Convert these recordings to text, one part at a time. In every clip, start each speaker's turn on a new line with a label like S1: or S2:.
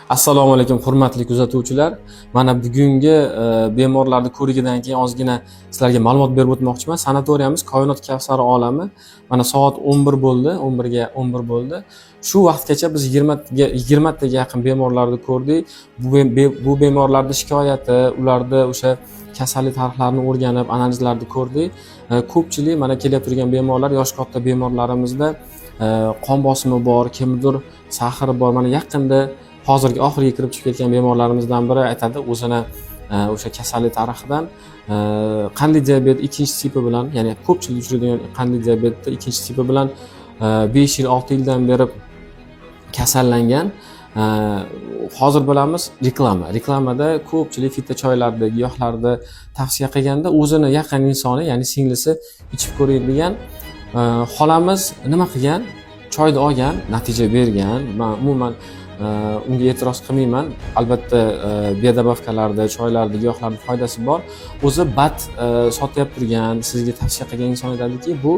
S1: Assalomu alaykum hurmatli kuzatuvchilar. Mana bugungi bemorlarning ko'rigidan keyin ozgina sizlarga ma'lumot berib o'tmoqchiman. Sanatoriyamiz Koinot Kavsari olami. Mana soat 11 bo'ldi, 11 bo'ldi. Shu vaqtgacha biz 20 taga yaqin bemorlarni ko'rdik. Bu bemorlarning shikoyati, ularda o'sha kasallik tarixlarini o'rganib, analizlarni ko'rdik. Ko'pchilik mana kelib turgan bemorlar yosh katta bemorlarimizda qon bosimi bor, kimdir sahri bor. Mana yaqinda hozirgi oxiriga kirib chiqib ketgan bemorlarimizdan biri aytadi o'zini o'sha kasallik tarixidan qandli diabet 2-tipi bilan, ya'ni ko'pchilik uchraydigan qandli diabetni 2-tipi bilan 5 yil 6 yildan beri kasallangan. Hozir bilamiz reklamada ko'pchilik fitna choylarni, giyohlarni tavsiya qilganda o'zini yaqin insoni, ya'ni singlisi ichib ko'ring degan. Xolamiz nima qilgan? Choyni olgan, natija bergan. Men umuman unga e'tiroz qilmayman. Albatta biodobavkalarda, choylarda, giyohlarda foydasi bor. O'zi bat sotyap turgan, sizga tavsiya qilgan inson aytadiki, bu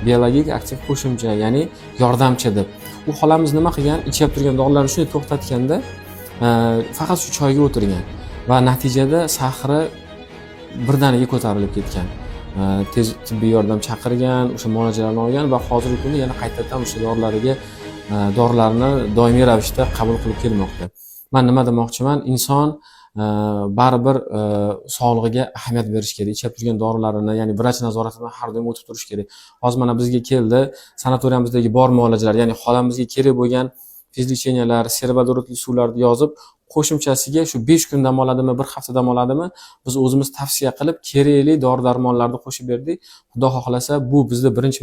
S1: biologik aktiv qo'shimcha, ya'ni yordamchi deb. U xolamiz nima qilgan? Ichib turgan dorilarni shunday to'xtatganda faqat shu choyga o'tirgan va natijada sahri birdaniga ko'tarilib ketgan. Tez tibbiy yordam chaqirgan, o'sha muolajalarni olgan va hozirgi kunda yana qaytadan o'sha dorilarni doimiy ravishda qabul qilib kelmoqda. Men nima demoqchiman? Inson baribir sog'lig'iga ahamiyat berish kerak. Ichib turgan dorilarini, ya'ni vrach nazoratidan har doim o'tib turish kerak. Hozir mana bizga keldi, sanatoriyamizdagi bor muolajalar, ya'ni xolamizga kerak bo'lgan fizlicheniyalar, servodorodli suvlarni yozib, qo'shimchasiga shu 5 kun dam oladimi, 1 hafta dam oladimi, biz o'zimiz tavsiya qilib kerakli dori-darmonlarni qo'shib berdik. Xudo xohlasa, bu bizda birinchi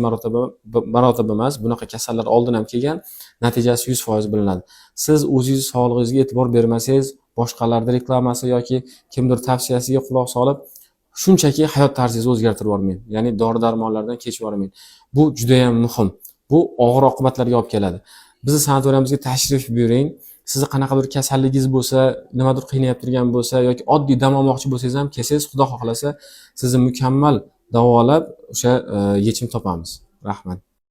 S1: marotaba emas. Bunaqa kasallar oldin ham kelgan, natijasi 100% bilinadi. Siz o'zingiz sog'lig'ingizga e'tibor bermasangiz, boshqalarning reklamasi yoki kimdir tavsiyasiga quloq solib, shunchaki hayot tarzingizni o'zgartirib yubormang. Ya'ni dori-darmonlardan kechib yubormang. Bu juda ham muhim. Bu og'ir oqibatlarga olib keladi. Bizni sanatoriyamizga tashrif buyuring. Sizni qanaqadir kasalligingiz bo'lsa, nimadir qiynayib turgan bo'lsa yoki oddiy dam olmoqchi bo'lsangiz ham kelsangiz, Xudo xohlasa, sizni mukammal davolab o'sha yechim topamiz. Rahmat.